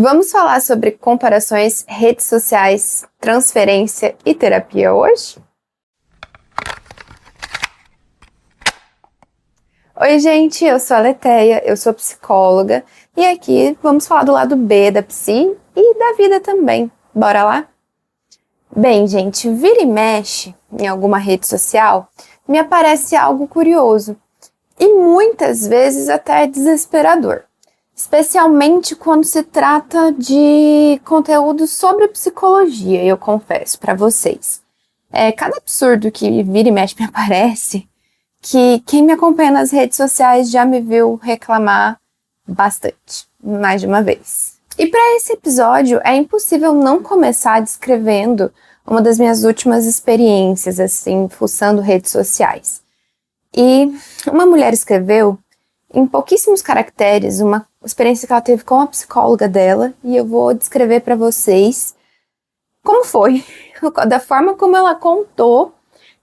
Vamos falar sobre comparações, redes sociais, transferência e terapia hoje? Oi, gente, eu sou a Leteia, eu sou psicóloga e aqui vamos falar do lado B da psi e da vida também. Bora lá? Bem, gente, vira e mexe em alguma rede social, me aparece algo curioso e muitas vezes até desesperador. Especialmente quando se trata de conteúdo sobre psicologia, eu confesso para vocês. Cada absurdo que vira e mexe me aparece, que quem me acompanha nas redes sociais já me viu reclamar bastante, mais de uma vez. E para esse episódio, é impossível não começar descrevendo uma das minhas últimas experiências, assim, fuçando redes sociais. E uma mulher escreveu em pouquíssimos caracteres, uma experiência que ela teve com a psicóloga dela, e eu vou descrever para vocês como foi, da forma como ela contou,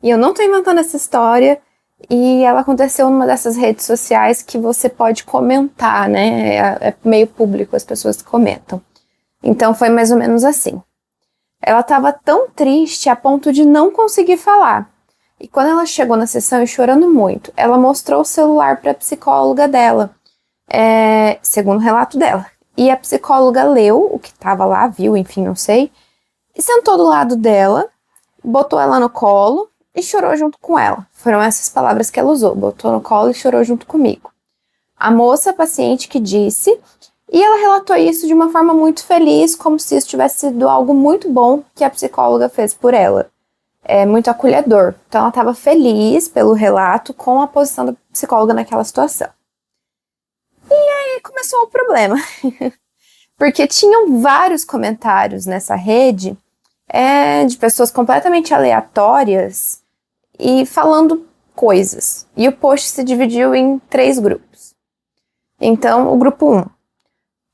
e eu não tô inventando essa história, e ela aconteceu numa dessas redes sociais que você pode comentar, né, é meio público, as pessoas comentam. Então foi mais ou menos assim. Ela estava tão triste a ponto de não conseguir falar. E quando ela chegou na sessão e chorando muito, ela mostrou o celular para a psicóloga dela, segundo o relato dela. E a psicóloga leu o que estava lá, viu, enfim, não sei, e sentou do lado dela, botou ela no colo e chorou junto com ela. Foram essas palavras que ela usou, botou no colo e chorou junto comigo. A moça, a paciente, que disse, e ela relatou isso de uma forma muito feliz, como se isso tivesse sido algo muito bom que a psicóloga fez por ela. Muito acolhedor. Então ela estava feliz pelo relato com a posição da psicóloga naquela situação. E aí começou o problema. Porque tinham vários comentários nessa rede de pessoas completamente aleatórias e falando coisas. E o post se dividiu em 3 grupos. Então, o grupo 1.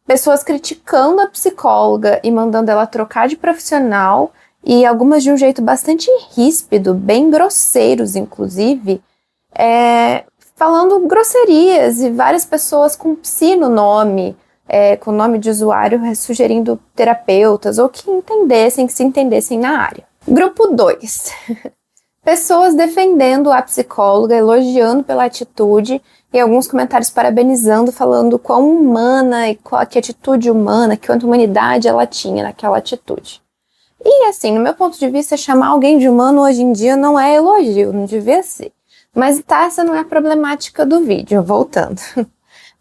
Pessoas criticando a psicóloga e mandando ela trocar de profissional, e algumas de um jeito bastante ríspido, bem grosseiros, inclusive, falando grosserias, e várias pessoas com psi no nome, com nome de usuário, sugerindo terapeutas, ou que se entendessem na área. Grupo 2. Pessoas defendendo a psicóloga, elogiando pela atitude, e alguns comentários parabenizando, falando quão humana e que atitude humana, que quanta humanidade ela tinha naquela atitude. E assim, no meu ponto de vista, chamar alguém de humano hoje em dia não é elogio, não devia ser. Mas essa não é a problemática do vídeo, voltando.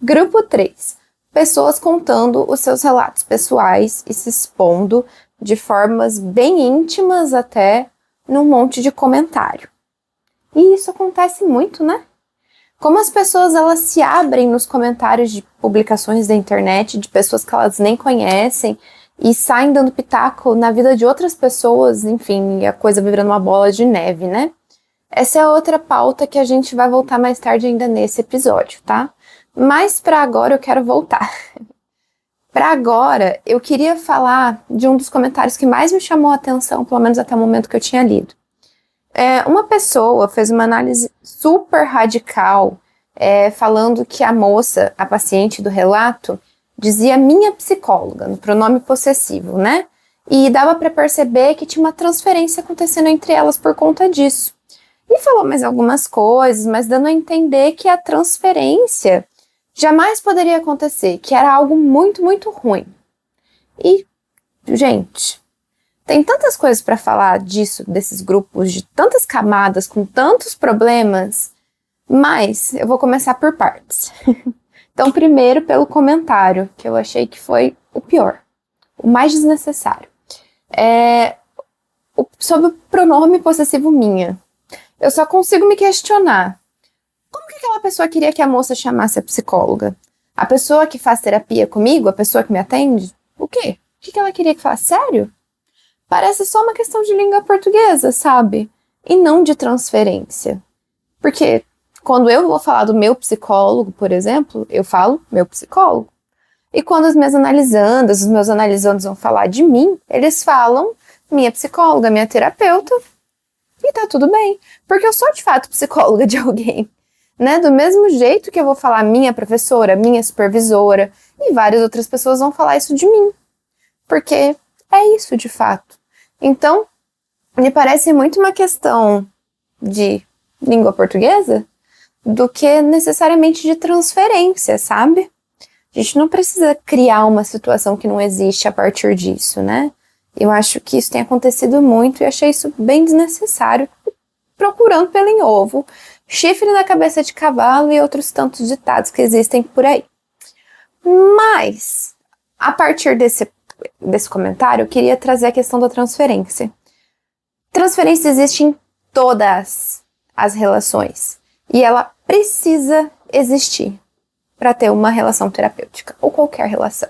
Grupo 3. Pessoas contando os seus relatos pessoais e se expondo de formas bem íntimas até num monte de comentário. E isso acontece muito, né? Como as pessoas elas se abrem nos comentários de publicações da internet, de pessoas que elas nem conhecem, e saem dando pitaco na vida de outras pessoas, enfim, a coisa vai virando uma bola de neve, né? Essa é outra pauta que a gente vai voltar mais tarde ainda nesse episódio, tá? Mas para agora eu quero voltar. Para agora, eu queria falar de um dos comentários que mais me chamou a atenção, pelo menos até o momento que eu tinha lido. Uma pessoa fez uma análise super radical, falando que a moça, a paciente do relato, dizia minha psicóloga, no pronome possessivo, né? E dava para perceber que tinha uma transferência acontecendo entre elas por conta disso. E falou mais algumas coisas, mas dando a entender que a transferência jamais poderia acontecer, que era algo muito, muito ruim. E, gente, tem tantas coisas para falar disso, desses grupos, de tantas camadas, com tantos problemas, mas eu vou começar por partes. Então, primeiro pelo comentário, que eu achei que foi o pior, o mais desnecessário. Sobre o pronome possessivo minha. Eu só consigo me questionar. Como que aquela pessoa queria que a moça chamasse a psicóloga? A pessoa que faz terapia comigo? A pessoa que me atende? O quê? O que ela queria que falasse? Sério? Parece só uma questão de língua portuguesa, sabe? E não de transferência. Porque quando eu vou falar do meu psicólogo, por exemplo, eu falo meu psicólogo. E quando os meus analisandos vão falar de mim, eles falam minha psicóloga, minha terapeuta, e tá tudo bem. Porque eu sou de fato psicóloga de alguém, né? Do mesmo jeito que eu vou falar minha professora, minha supervisora, e várias outras pessoas vão falar isso de mim, porque é isso de fato. Então, me parece muito uma questão de língua portuguesa do que necessariamente de transferência, sabe? A gente não precisa criar uma situação que não existe a partir disso, né? Eu acho que isso tem acontecido muito e achei isso bem desnecessário, procurando pelo em ovo, chifre na cabeça de cavalo e outros tantos ditados que existem por aí. Mas, a partir desse comentário, eu queria trazer a questão da transferência. Transferência existe em todas as relações e ela precisa existir para ter uma relação terapêutica ou qualquer relação.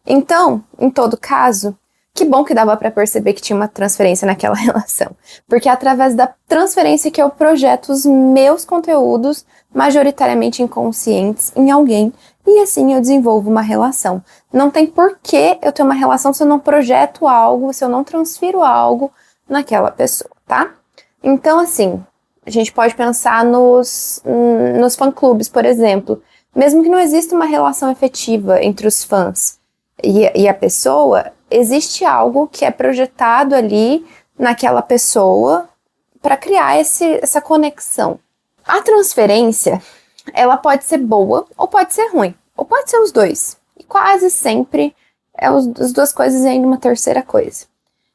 Então, em todo caso, que bom que dava para perceber que tinha uma transferência naquela relação, porque é através da transferência que eu projeto os meus conteúdos majoritariamente inconscientes em alguém e assim eu desenvolvo uma relação. Não tem porquê eu ter uma relação se eu não projeto algo, se eu não transfiro algo naquela pessoa, tá? Então, assim, a gente pode pensar nos fã-clubes, por exemplo. Mesmo que não exista uma relação efetiva entre os fãs e a pessoa, existe algo que é projetado ali naquela pessoa para criar essa conexão. A transferência, ela pode ser boa ou pode ser ruim, ou pode ser os dois. E quase sempre é as duas coisas e ainda uma terceira coisa.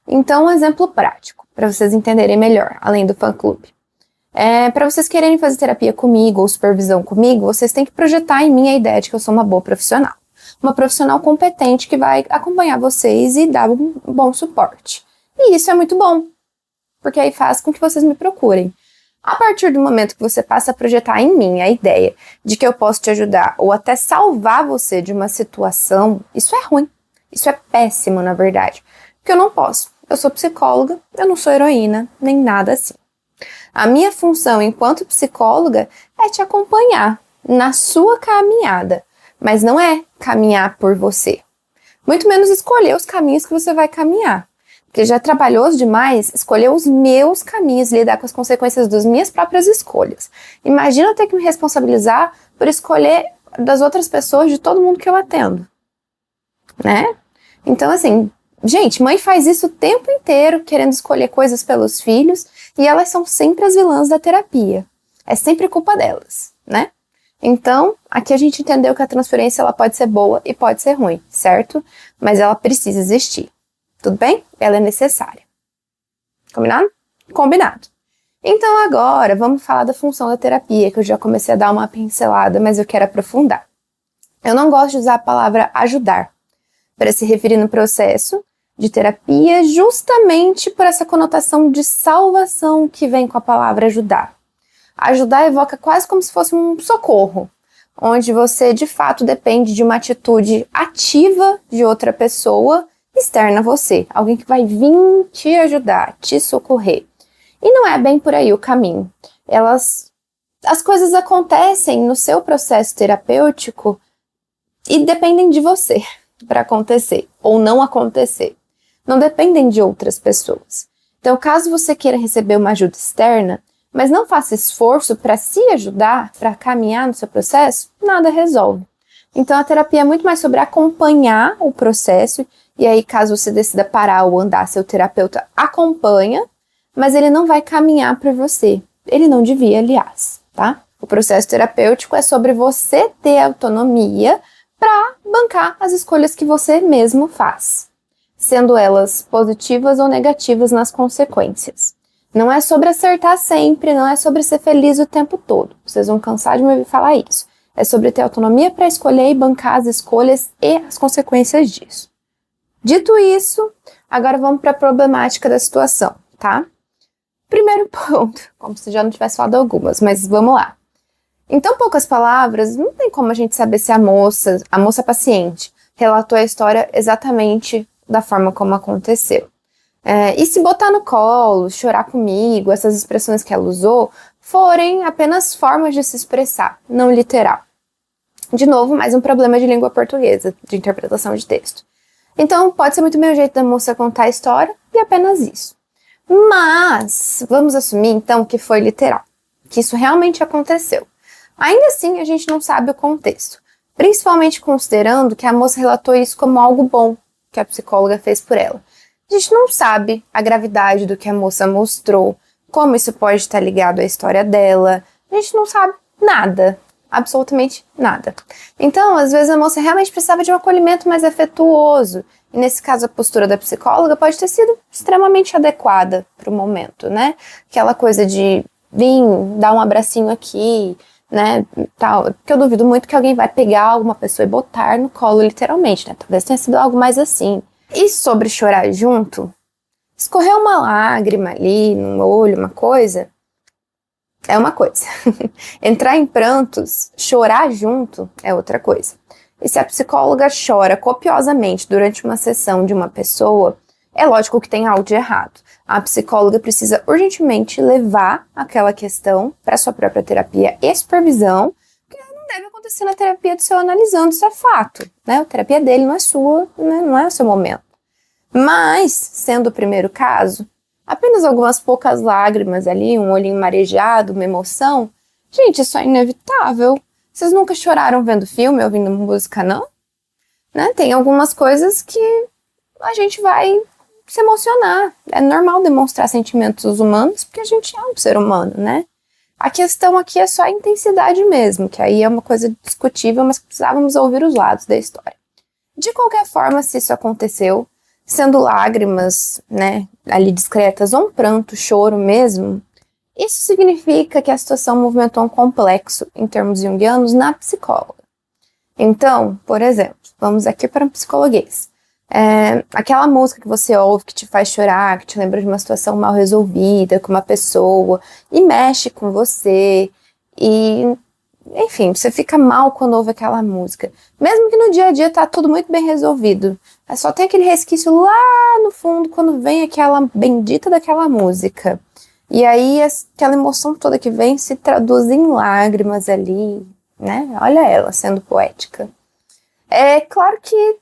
Então, um exemplo prático, para vocês entenderem melhor, além do fã-clube. Para vocês quererem fazer terapia comigo ou supervisão comigo, vocês têm que projetar em mim a ideia de que eu sou uma boa profissional. Uma profissional competente que vai acompanhar vocês e dar um bom suporte. E isso é muito bom, porque aí faz com que vocês me procurem. A partir do momento que você passa a projetar em mim a ideia de que eu posso te ajudar ou até salvar você de uma situação, isso é ruim. Isso é péssimo, na verdade. Porque eu não posso. Eu sou psicóloga, eu não sou heroína, nem nada assim. A minha função enquanto psicóloga é te acompanhar na sua caminhada, mas não é caminhar por você. Muito menos escolher os caminhos que você vai caminhar. Porque já é trabalhoso demais escolher os meus caminhos, lidar com as consequências das minhas próprias escolhas. Imagina eu ter que me responsabilizar por escolher das outras pessoas, de todo mundo que eu atendo, né? Então, assim, gente, mãe faz isso o tempo inteiro, querendo escolher coisas pelos filhos, e elas são sempre as vilãs da terapia. É sempre culpa delas, né? Então, aqui a gente entendeu que a transferência ela pode ser boa e pode ser ruim, certo? Mas ela precisa existir. Tudo bem? Ela é necessária. Combinado? Combinado. Então agora, vamos falar da função da terapia, que eu já comecei a dar uma pincelada, mas eu quero aprofundar. Eu não gosto de usar a palavra ajudar para se referir no processo de terapia, justamente por essa conotação de salvação que vem com a palavra ajudar. Ajudar evoca quase como se fosse um socorro, onde você de fato depende de uma atitude ativa de outra pessoa externa a você, alguém que vai vir te ajudar, te socorrer. E não é bem por aí o caminho. As coisas acontecem no seu processo terapêutico e dependem de você para acontecer ou não acontecer. Não dependem de outras pessoas. Então, caso você queira receber uma ajuda externa, mas não faça esforço para se ajudar, para caminhar no seu processo, nada resolve. Então, a terapia é muito mais sobre acompanhar o processo, e aí, caso você decida parar ou andar, seu terapeuta acompanha, mas ele não vai caminhar por você. Ele não devia, aliás, tá? O processo terapêutico é sobre você ter autonomia para bancar as escolhas que você mesmo faz, sendo elas positivas ou negativas nas consequências. Não é sobre acertar sempre, não é sobre ser feliz o tempo todo. Vocês vão cansar de me ouvir falar isso. É sobre ter autonomia para escolher e bancar as escolhas e as consequências disso. Dito isso, agora vamos para a problemática da situação, tá? Primeiro ponto, como se já não tivesse falado algumas, mas vamos lá. Em tão poucas palavras, não tem como a gente saber se a moça paciente, relatou a história exatamente da forma como aconteceu. E se botar no colo, chorar comigo, essas expressões que ela usou, forem apenas formas de se expressar, não literal. De novo, mais um problema de língua portuguesa, de interpretação de texto. Então, pode ser muito bem o jeito da moça contar a história e apenas isso. Mas, vamos assumir então que foi literal, que isso realmente aconteceu. Ainda assim, a gente não sabe o contexto. Principalmente considerando que a moça relatou isso como algo bom que a psicóloga fez por ela. A gente não sabe a gravidade do que a moça mostrou, como isso pode estar ligado à história dela. A gente não sabe nada, absolutamente nada. Então, às vezes a moça realmente precisava de um acolhimento mais afetuoso. E nesse caso, a postura da psicóloga pode ter sido extremamente adequada para o momento, né? Aquela coisa de vir, dar um abracinho aqui, né, tal, porque eu duvido muito que alguém vai pegar alguma pessoa e botar no colo, literalmente, né, talvez tenha sido algo mais assim. E sobre chorar junto, escorrer uma lágrima ali no olho, uma coisa, é uma coisa. Entrar em prantos, chorar junto, é outra coisa. E se a psicóloga chora copiosamente durante uma sessão de uma pessoa, é lógico que tem algo de errado. A psicóloga precisa urgentemente levar aquela questão para sua própria terapia e supervisão, porque não deve acontecer na terapia do seu analisando, isso é fato, né? A terapia dele não é sua, né? Não é o seu momento. Mas, sendo o primeiro caso, apenas algumas poucas lágrimas ali, um olhinho marejado, uma emoção, gente, isso é inevitável. Vocês nunca choraram vendo filme, ouvindo música, não? Né? Tem algumas coisas que a gente vai se emocionar. É normal demonstrar sentimentos humanos, porque a gente é um ser humano, né? A questão aqui é só a intensidade mesmo, que aí é uma coisa discutível, mas precisávamos ouvir os lados da história. De qualquer forma, se isso aconteceu, sendo lágrimas, né, ali discretas, ou um pranto, choro mesmo, isso significa que a situação movimentou um complexo, em termos junguianos, na psicóloga. Então, por exemplo, vamos aqui para um psicologuês. Aquela música que você ouve, que te faz chorar, que te lembra de uma situação mal resolvida com uma pessoa, e mexe com você, e enfim, você fica mal quando ouve aquela música. Mesmo que no dia a dia tá tudo muito bem resolvido. Só tem aquele resquício lá no fundo quando vem aquela bendita daquela música. E aí aquela emoção toda que vem se traduz em lágrimas ali, né? Olha ela sendo poética. É claro que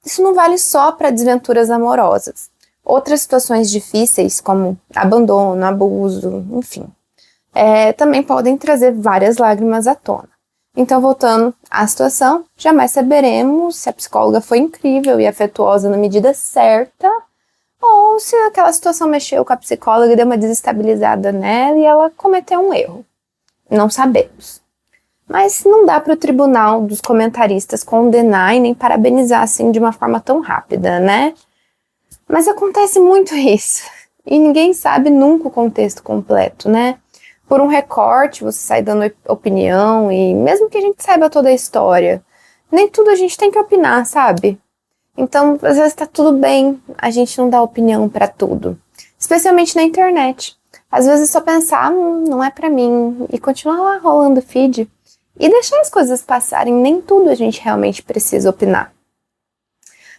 isso não vale só para desventuras amorosas. Outras situações difíceis, como abandono, abuso, enfim, também podem trazer várias lágrimas à tona. Então, voltando à situação, jamais saberemos se a psicóloga foi incrível e afetuosa na medida certa, ou se aquela situação mexeu com a psicóloga e deu uma desestabilizada nela e ela cometeu um erro. Não sabemos. Mas não dá para o tribunal dos comentaristas condenar e nem parabenizar assim de uma forma tão rápida, né? Mas acontece muito isso. E ninguém sabe nunca o contexto completo, né? Por um recorte, você sai dando opinião e mesmo que a gente saiba toda a história, nem tudo a gente tem que opinar, sabe? Então, às vezes tá tudo bem a gente não dar opinião para tudo. Especialmente na internet. Às vezes só pensar, não é para mim, e continuar lá rolando feed. E deixar as coisas passarem, nem tudo a gente realmente precisa opinar.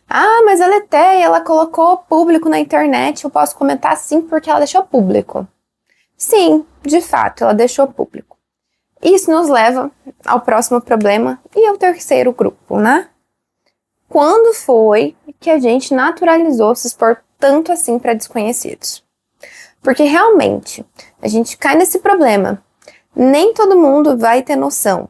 Ah, mas a Letéia, ela colocou público na internet, eu posso comentar sim porque ela deixou público. Sim, de fato, ela deixou público. Isso nos leva ao próximo problema e ao terceiro grupo, né? Quando foi que a gente naturalizou se expor tanto assim para desconhecidos? Porque realmente, a gente cai nesse problema. Nem todo mundo vai ter noção.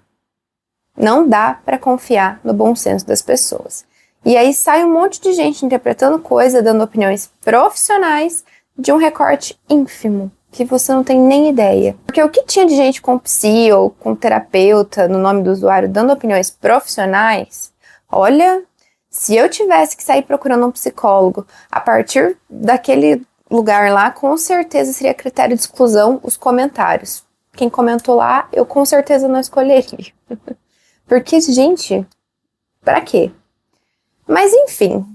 Não dá para confiar no bom senso das pessoas. E aí sai um monte de gente interpretando coisa, dando opiniões profissionais de um recorte ínfimo, que você não tem nem ideia. Porque o que tinha de gente com psi ou com terapeuta no nome do usuário dando opiniões profissionais, olha, se eu tivesse que sair procurando um psicólogo a partir daquele lugar lá, com certeza seria critério de exclusão os comentários. Quem comentou lá, eu com certeza não escolheria. Porque, gente, pra quê? Mas enfim,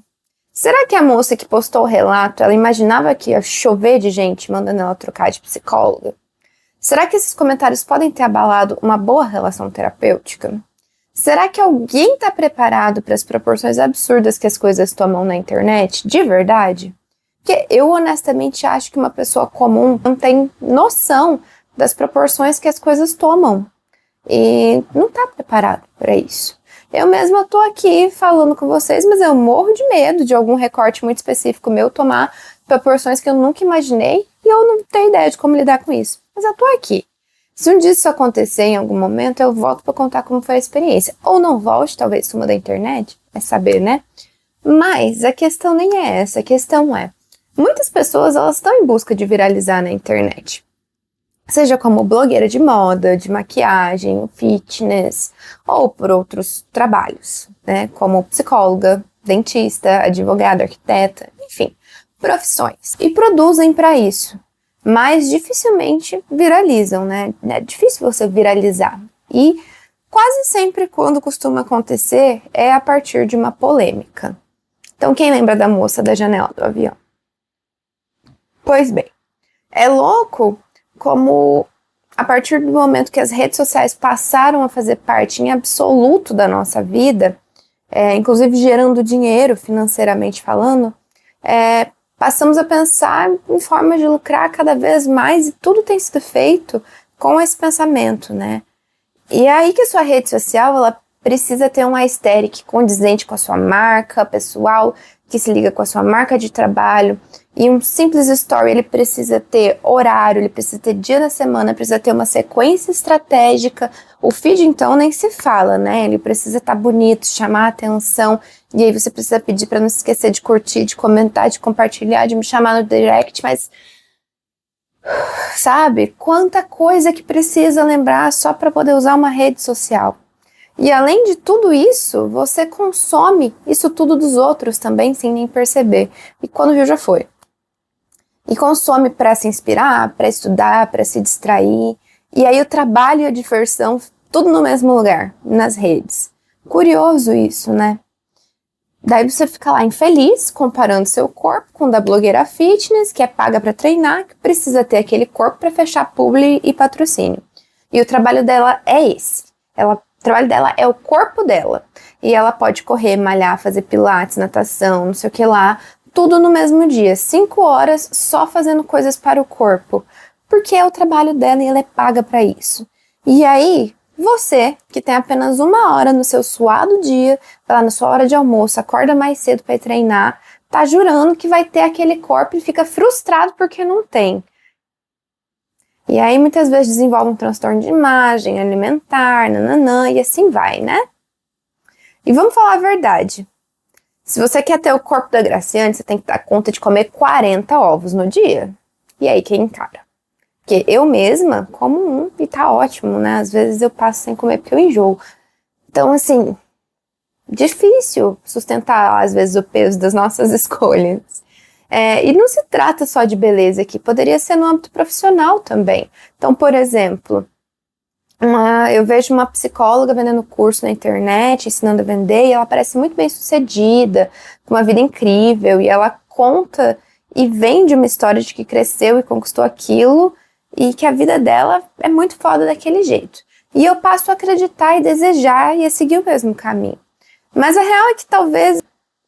será que a moça que postou o relato, ela imaginava que ia chover de gente mandando ela trocar de psicóloga? Será que esses comentários podem ter abalado uma boa relação terapêutica? Será que alguém está preparado para as proporções absurdas que as coisas tomam na internet, de verdade? Porque eu honestamente acho que uma pessoa comum não tem noção das proporções que as coisas tomam. E não está preparado para isso. Eu mesma tô aqui falando com vocês, mas eu morro de medo de algum recorte muito específico meu tomar proporções que eu nunca imaginei e eu não tenho ideia de como lidar com isso. Mas eu tô aqui. Se um dia isso acontecer em algum momento, eu volto para contar como foi a experiência. Ou não volte, talvez suma da internet, é saber, né? Mas a questão nem é essa, a questão é, muitas pessoas elas estão em busca de viralizar na internet. Seja como blogueira de moda, de maquiagem, fitness, ou por outros trabalhos, né? Como psicóloga, dentista, advogada, arquiteta, enfim, profissões. E produzem para isso, mas dificilmente viralizam, né? É difícil você viralizar. E quase sempre quando costuma acontecer é a partir de uma polêmica. Então, quem lembra da moça da janela do avião? Pois bem, é louco como a partir do momento que as redes sociais passaram a fazer parte em absoluto da nossa vida, inclusive gerando dinheiro financeiramente falando, passamos a pensar em formas de lucrar cada vez mais e tudo tem sido feito com esse pensamento, né? E é aí que a sua rede social, ela precisa ter um aesthetic condizente com a sua marca pessoal, que se liga com a sua marca de trabalho. E um simples story, ele precisa ter horário, ele precisa ter dia da semana, precisa ter uma sequência estratégica. O feed, então, nem se fala, né? Ele precisa estar bonito, chamar a atenção. E aí você precisa pedir para não se esquecer de curtir, de comentar, de compartilhar, de me chamar no direct, mas... sabe? Quanta coisa que precisa lembrar só para poder usar uma rede social. E além de tudo isso, você consome isso tudo dos outros também, sem nem perceber. E quando viu, já foi. E consome para se inspirar, para estudar, para se distrair. E aí o trabalho e a diversão, tudo no mesmo lugar, nas redes. Curioso isso, né? Daí você fica lá infeliz, comparando seu corpo com o da blogueira fitness, que é paga para treinar, que precisa ter aquele corpo para fechar publi e patrocínio. E o trabalho dela é esse. O trabalho dela é o corpo dela. E ela pode correr, malhar, fazer pilates, natação, não sei o que lá, tudo no mesmo dia. 5 horas só fazendo coisas para o corpo. Porque é o trabalho dela e ela é paga para isso. E aí, você, que tem apenas 1 hora no seu suado dia, vai lá na sua hora de almoço, acorda mais cedo para ir treinar, tá jurando que vai ter aquele corpo e fica frustrado porque não tem. E aí muitas vezes desenvolve um transtorno de imagem, alimentar, nananã, e assim vai, né? E vamos falar a verdade. Se você quer ter o corpo da Graciane, você tem que dar conta de comer 40 ovos no dia. E aí quem encara? Porque eu mesma como um e tá ótimo, né? Às vezes eu passo sem comer porque eu enjoo. Então, assim, difícil sustentar, às vezes, o peso das nossas escolhas. E não se trata só de beleza aqui, poderia ser no âmbito profissional também. Então, por exemplo, eu vejo uma psicóloga vendendo curso na internet, ensinando a vender, e ela parece muito bem sucedida, com uma vida incrível, e ela conta e vende uma história de que cresceu e conquistou aquilo, e que a vida dela é muito foda daquele jeito. E eu passo a acreditar e desejar e a seguir o mesmo caminho. Mas a real é que talvez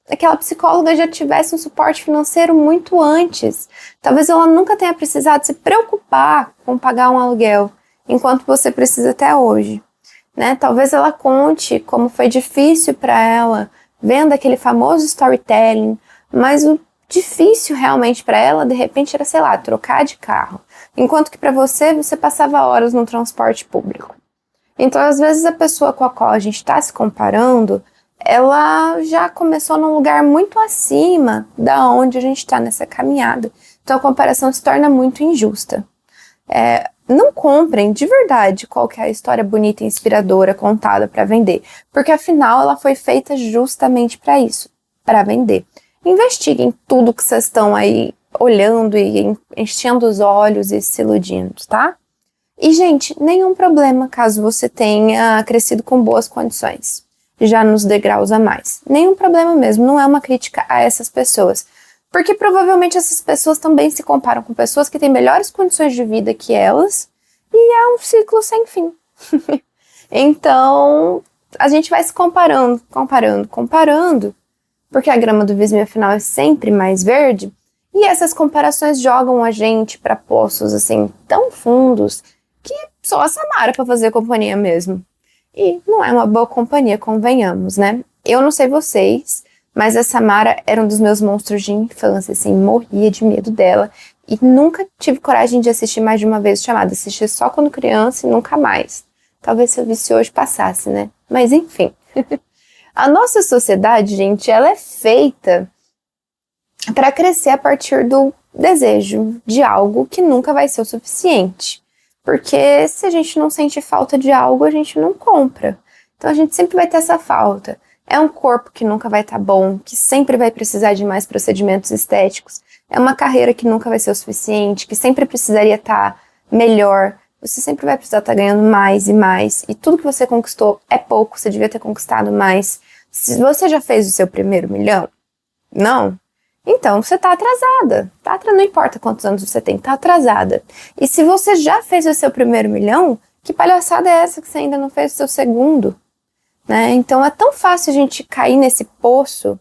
aquela psicóloga já tivesse um suporte financeiro muito antes. Talvez ela nunca tenha precisado se preocupar com pagar um aluguel, enquanto você precisa até hoje, né? Talvez ela conte como foi difícil para ela, vendo aquele famoso storytelling, mas o difícil realmente para ela, de repente, era, sei lá, trocar de carro. Enquanto que para você passava horas no transporte público. Então, às vezes, a pessoa com a qual a gente está se comparando, ela já começou num lugar muito acima da onde a gente está nessa caminhada. Então, a comparação se torna muito injusta. Não comprem de verdade qual que é a história bonita e inspiradora contada para vender, porque afinal ela foi feita justamente para isso, para vender. Investiguem tudo que vocês estão aí olhando e enchendo os olhos e se iludindo, tá? E, gente, nenhum problema caso você tenha crescido com boas condições, já nos degraus a mais. Nenhum problema mesmo, não é uma crítica a essas pessoas. Porque provavelmente essas pessoas também se comparam com pessoas que têm melhores condições de vida que elas, e é um ciclo sem fim. Então, a gente vai se comparando, porque a grama do vizinho afinal é sempre mais verde, e essas comparações jogam a gente para poços assim tão fundos que só a Samara para fazer companhia mesmo. E não é uma boa companhia, convenhamos, né? Eu não sei vocês, mas a Samara era um dos meus monstros de infância, assim, morria de medo dela. E nunca tive coragem de assistir mais de uma vez o Chamado. Assisti só quando criança e nunca mais. Talvez se eu visse hoje passasse, né? Mas enfim. A nossa sociedade, gente, ela é feita para crescer a partir do desejo de algo que nunca vai ser o suficiente. Porque se a gente não sente falta de algo, a gente não compra. Então a gente sempre vai ter essa falta. É um corpo que nunca vai estar bom, que sempre vai precisar de mais procedimentos estéticos. É uma carreira que nunca vai ser o suficiente, que sempre precisaria estar melhor. Você sempre vai precisar estar ganhando mais e mais. E tudo que você conquistou é pouco, você devia ter conquistado mais. Se você já fez o seu primeiro milhão, não? Então você tá atrasada. Não importa quantos anos você tem, tá atrasada. E se você já fez o seu primeiro milhão, que palhaçada é essa que você ainda não fez o seu segundo? Né? Então é tão fácil a gente cair nesse poço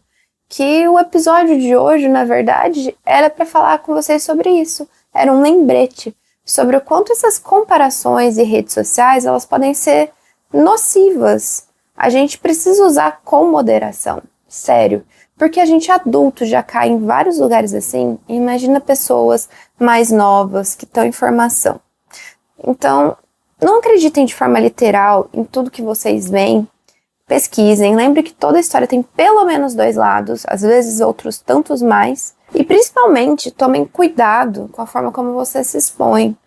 que o episódio de hoje, na verdade, era para falar com vocês sobre isso. Era um lembrete sobre o quanto essas comparações e redes sociais elas podem ser nocivas. A gente precisa usar com moderação, sério. Porque a gente adulto já cai em vários lugares assim, e imagina pessoas mais novas que estão em formação. Então, não acreditem de forma literal em tudo que vocês veem. Pesquisem, lembre que toda história tem pelo menos dois lados, às vezes outros tantos mais. E principalmente, tomem cuidado com a forma como você se expõe.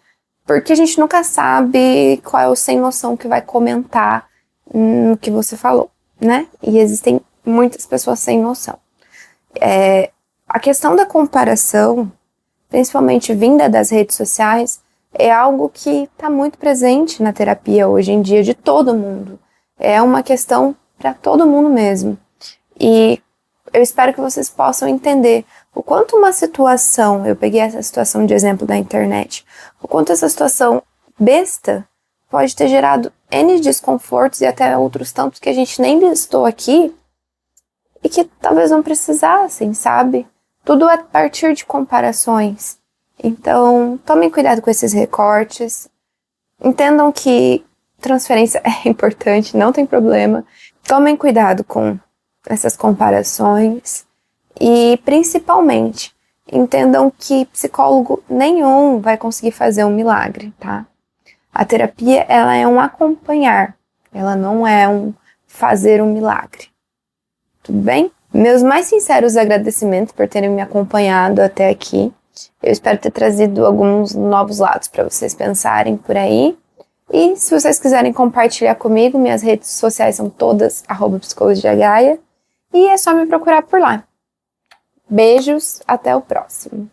Porque a gente nunca sabe qual é o sem noção que vai comentar no que você falou, né? E existem muitas pessoas sem noção. A questão da comparação, principalmente vinda das redes sociais, é algo que está muito presente na terapia hoje em dia de todo mundo. É uma questão para todo mundo mesmo. E eu espero que vocês possam entender o quanto uma situação, eu peguei essa situação de exemplo da internet, o quanto essa situação besta pode ter gerado N desconfortos e até outros tantos que a gente nem listou aqui e que talvez não precisassem, sabe? Tudo a partir de comparações. Então, tomem cuidado com esses recortes, entendam que transferência é importante, não tem problema. Tomem cuidado com essas comparações e, principalmente, entendam que psicólogo nenhum vai conseguir fazer um milagre, tá? A terapia, ela é um acompanhar, ela não é um fazer um milagre. Tudo bem? Meus mais sinceros agradecimentos por terem me acompanhado até aqui. Eu espero ter trazido alguns novos lados para vocês pensarem por aí. E se vocês quiserem compartilhar comigo, minhas redes sociais são todas @psicologiagaia e é só me procurar por lá. Beijos, até o próximo.